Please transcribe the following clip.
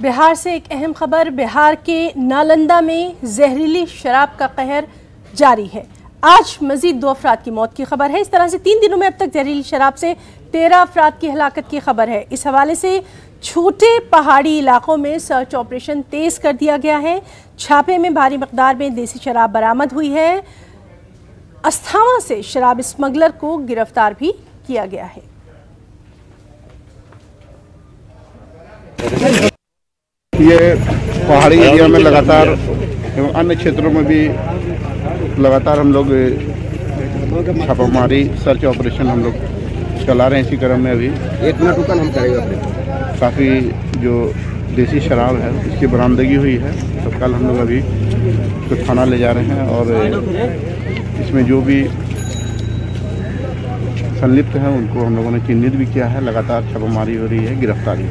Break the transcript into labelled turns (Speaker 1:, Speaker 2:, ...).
Speaker 1: बिहार से एक अहम खबर। बिहार के नालंदा में जहरीली शराब का कहर जारी है। आज मजीद 2 अफराद की मौत की खबर है। इस तरह से 3 दिनों में अब तक जहरीली शराब से 13 अफराद की हलाकत की खबर है। इस हवाले से छोटे पहाड़ी इलाकों में सर्च ऑपरेशन तेज कर दिया गया है। छापे में भारी मकदार में देसी शराब बरामद हुई है। अस्थावा से शराब स्मगलर को गिरफ्तार भी किया गया है।
Speaker 2: ये पहाड़ी एरिया में लगातार एवं अन्य क्षेत्रों में भी लगातार हम लोग छापामारी सर्च ऑपरेशन हम लोग चला रहे हैं। इसी क्रम में अभी
Speaker 3: 1 मिनट रुकन हम करेंगे।
Speaker 2: काफ़ी जो देसी शराब है इसकी बरामदगी हुई है। तो कल हम लोग अभी तो थाना ले जा रहे हैं और इसमें जो भी संलिप्त हैं उनको हम लोगों ने चिन्हित भी किया है। लगातार छापामारी हो रही है, गिरफ्तारी।